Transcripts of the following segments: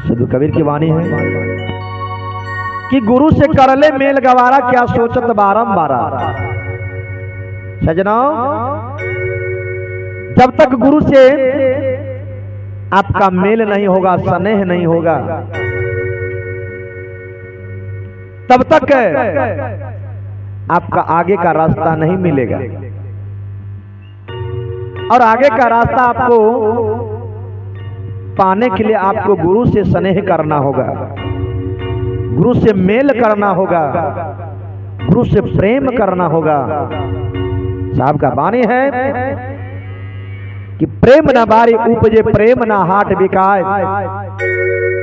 साधु कबीर की वाणी है कि गुरु से कर ले मेल गवारा, क्या सोचत बारंबार। सजनों, जब तक गुरु से आपका मेल नहीं होगा, स्नेह नहीं होगा, तब तक आपका आगे का रास्ता नहीं मिलेगा। और आगे का रास्ता आपको पाने के लिए आपको गुरु से स्नेह करना होगा, गुरु से मेल करना होगा, गुरु से प्रेम करना होगा। साहब का वाणी है कि प्रेम न बारी उपजे, प्रेम न हाट बिकाए,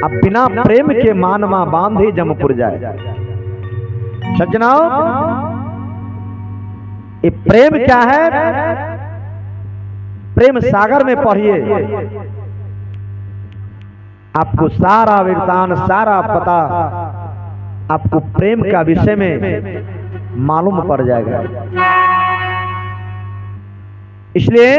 अब बिना प्रेम के मानवा बांधे जमपुर जाए। सज्जनों, ये प्रेम क्या है? प्रेम सागर में पढ़िए, आपको सारा वृत्तांत, सारा पता आपको प्रेम का विषय में मालूम पड़ जाएगा। इसलिए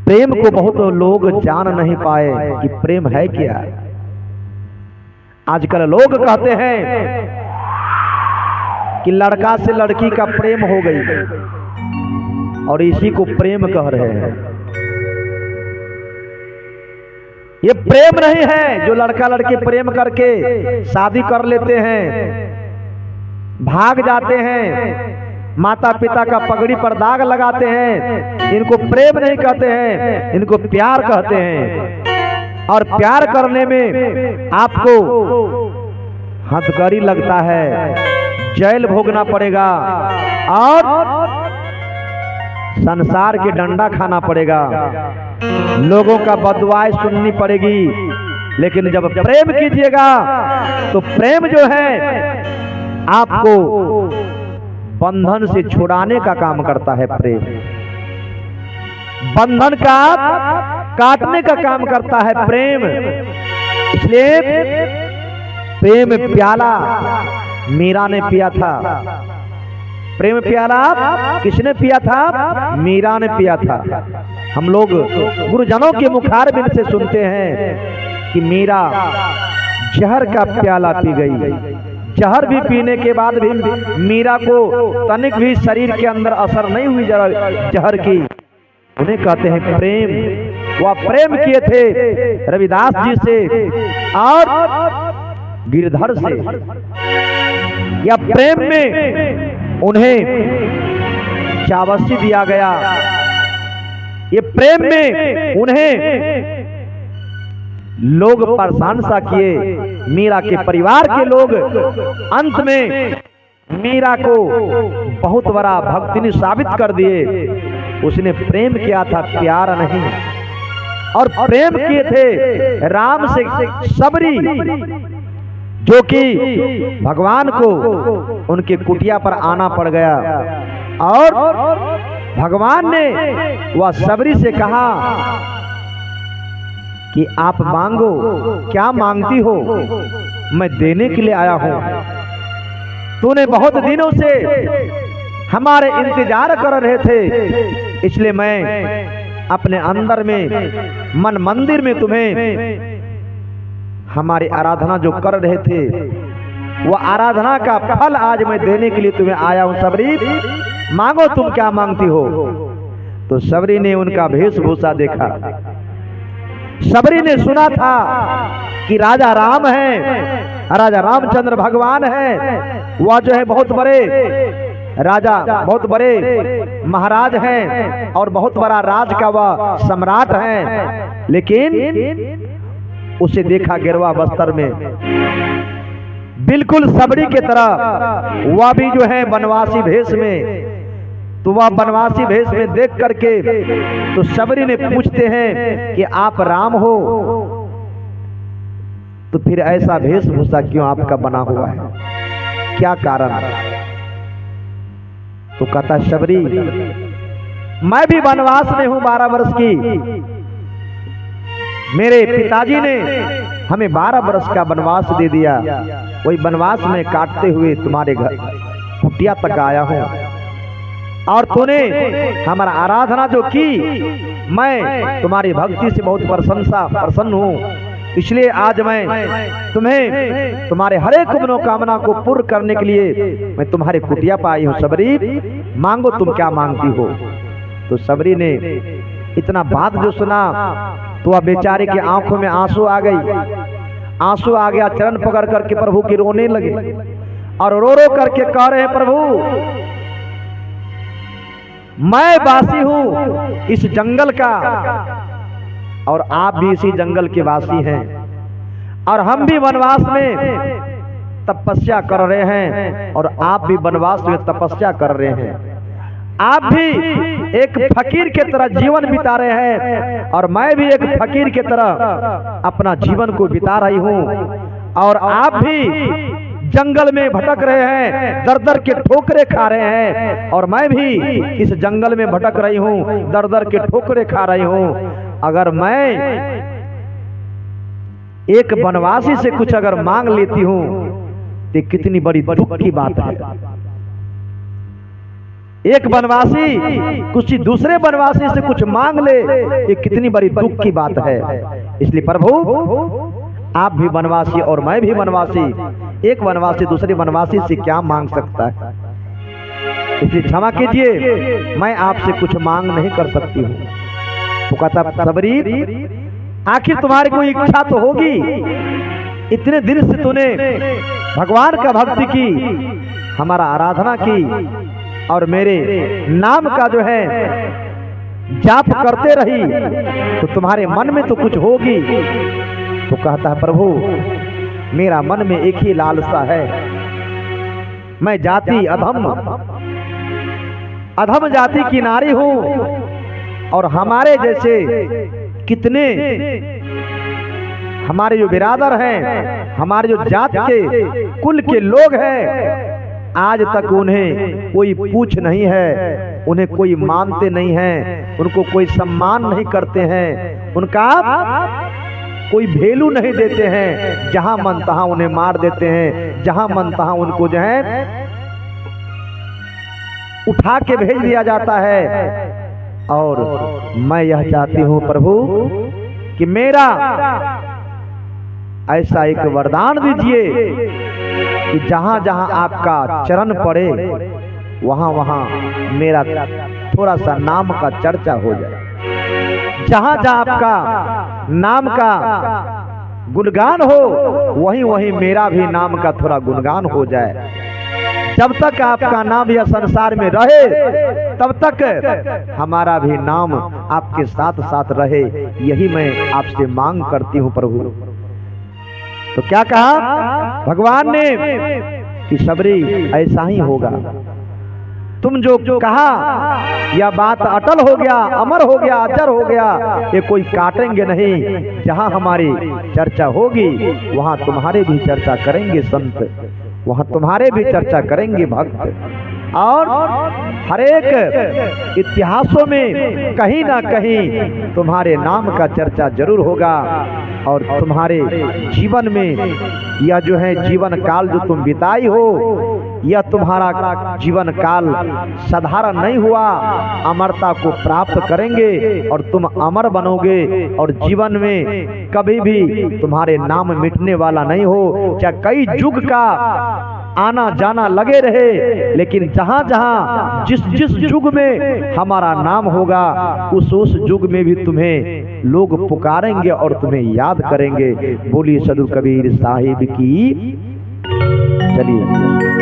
प्रेम को बहुत लोग जान नहीं पाए कि प्रेम है क्या। आजकल लोग कहते हैं कि लड़का से लड़की का प्रेम हो गई, और इसी को प्रेम कह रहे हैं। ये प्रेम नहीं है जो लड़का लड़की प्रेम करके शादी कर लेते हैं, भाग जाते हैं, माता पिता का पगड़ी पर दाग लगाते हैं। इनको प्रेम नहीं कहते हैं, इनको प्यार कहते हैं। और प्यार करने में आपको हथकड़ी लगता है, जेल भोगना पड़ेगा और संसार के डंडा खाना पड़ेगा, लोगों का बददुआएं सुननी पड़ेगी। लेकिन जब प्रेम कीजिएगा तो प्रेम जो है आपको बंधन से छुड़ाने का काम करता है। प्रेम बंधन का काटने का काम करता है प्रेम। इसलिए प्रेम प्याला मीरा ने पिया था। प्रेम प्याला किसने पिया था? मीरा ने पिया था। हम लोग गुरुजनों के मुखार बिन से सुनते हैं कि मीरा जहर का प्याला पी गई। जहर भी पीने के बाद भी मीरा को तनिक भी शरीर के अंदर असर नहीं हुई जहर की। उन्हें कहते हैं प्रेम। वह प्रेम किए थे रविदास जी से और गिरधर से। या प्रेम में उन्हें चावसी दिया गया। ये प्रेम में उन्हें लोग प्रशंसा किए, मीरा के परिवार के लोग। अंत में मीरा को बहुत बड़ा भक्तिनी साबित कर दिए। उसने प्रेम किया था, प्यार नहीं। और प्रेम किए थे राम से सबरी, जो कि भगवान को उनके कुटिया पर आना पड़ गया। और भगवान ने वह सबरी से कहा कि आप मांगो, क्या मांगती हो, मैं देने के लिए आया हूं। तूने बहुत दिनों से हमारे इंतजार कर रहे थे, इसलिए मैं अपने अंदर में मन मंदिर में तुम्हें हमारी आराधना जो कर रहे थे, वह आराधना का फल आज मैं देने के लिए तुम्हें आया हूं। सबरी, मांगो, तुम क्या मांगती हो। तो सबरी ने उनका वेशभूषा देखा। सबरी ने सुना था कि राजा राम है, राजा रामचंद्र भगवान है। वह जो है बहुत बड़े राजा, बहुत बड़े महाराज हैं और बहुत बड़ा राज का वह सम्राट है। लेकिन उसे देखा गिरवा बस्तर में, बिल्कुल सबरी के तरह। वह भी जो है बनवासी भेष में। तो वह बनवासी भेष में देख करके तो सबरी ने पूछते हैं कि आप राम हो, तो फिर ऐसा वेशभूषा क्यों आपका बना हुआ है, क्या कारण? तो कहता सबरी, मैं भी वनवास में हूं 12 वर्ष की। मेरे पिताजी ने हमें 12 वर्ष का वनवास दे दिया। वही वनवास में काटते हुए तुम्हारे घर कुटिया तक आया हूं। और तूने हमारा आराधना जो की, मैं तुम्हारी भक्ति से बहुत प्रसन्न हूं। इसलिए आज मैं तुम्हें तुम्हारे हर एक मनोकामना को पूर्ण करने के लिए मैं तुम्हारे कुटिया पर आई हूँ। सबरी, मांगो, तुम क्या मांगती हो। तो सबरी ने इतना बात जो सुना तो वह बेचारे की आंखों में आंसू आ गई, आंसू आ गया। चरण पकड़ करके प्रभु की रोने लगे और रो रो करके कह रहे हैं, प्रभु मैं वासी हूं इस जंगल का और आप भी इसी जंगल के वासी हैं और हम भी वनवास में तपस्या कर रहे हैं और आप भी वनवास में तपस्या कर रहे हैं। आप भी एक फकीर के तरह जीवन बिता रहे हैं और मैं भी एक फकीर के तरह अपना जीवन को बिता रही हूं और आप भी जंगल में भटक रहे हैं, दर दर के ठोकरे खा रहे हैं और मैं भी इस जंगल में भटक रही हूं, दर दर के ठोकरे खा रही हूं। अगर मैं एक वनवासी से कुछ अगर मांग लेती हूं तो कितनी बड़ी दुख की बात है। एक वनवासी कुछ दूसरे वनवासी से कुछ मांग ले, ये कितनी बड़ी दुख की बात है। इसलिए प्रभु आप भी वनवासी और मैं भी वनवासी, एक वनवासी दूसरे वनवासी से क्या मांग सकता है। इसलिए क्षमा कीजिए, मैं आपसे कुछ मांग नहीं कर सकती हूँ। तो कहता, सबरी आखिर तुम्हारी कोई इच्छा तो होगी, इतने दिन से तूने भगवान का भक्ति की, हमारा आराधना की और मेरे नाम का जो है जाप करते रही, तो तुम्हारे मन में तो कुछ होगी। तो कहता है, प्रभु मेरा मन में एक ही लालसा है, मैं जाति अधम जाति की नारी हूं और हमारे जैसे कितने हमारे जो बिरादर हैं, हमारे जो जात के कुल के लोग हैं, आज तक उन्हें कोई पूछ नहीं है, उन्हें कोई मानते नहीं हैं, उनको कोई सम्मान नहीं करते हैं, उनका कोई वैल्यू नहीं देते हैं। जहां मन तहां उन्हें मार देते हैं, जहां मन तहां उनको जो है उठा के भेज दिया जाता है। और मैं यह चाहती हूं प्रभु कि मेरा ऐसा एक वरदान दीजिए कि जहां जहां आपका चरण पड़े वहां वहां मेरा थोड़ा सा नाम का चर्चा हो जाए, जहां जहां आपका नाम का गुणगान हो वहीं वहीं मेरा भी नाम का थोड़ा गुणगान हो जाए। जब तक आपका नाम यह संसार में रहे तब तक हमारा भी नाम आपके साथ साथ रहे, यही मैं आपसे मांग करती हूँ प्रभु। तो क्या कहा भगवान ने कि सबरी ऐसा ही होगा, तुम जो कहा यह बात अटल हो गया, अमर हो गया, अजर हो गया, ये कोई काटेंगे नहीं। जहां हमारी चर्चा होगी वहां तुम्हारे भी चर्चा करेंगे संत, वहां तुम्हारे भी चर्चा करेंगे भक्त। और हरेक इतिहासों में कहीं ना कहीं तुम्हारे नाम का चर्चा जरूर होगा और तुम्हारे जीवन में यह जो है जीवन काल जो तुम बिताई हो, यह तुम्हारा जीवन काल साधारण नहीं हुआ, अमरता को प्राप्त करेंगे और तुम अमर बनोगे और जीवन में कभी भी तुम्हारे नाम मिटने वाला नहीं हो। चाहे कई युग का आना जाना लगे रहे, लेकिन जहां जहां जिस जिस युग में हमारा नाम होगा उस युग में भी तुम्हें लोग पुकारेंगे और तुम्हें याद करेंगे। बोलिए सदगुरु कबीर साहिब की। चलिए।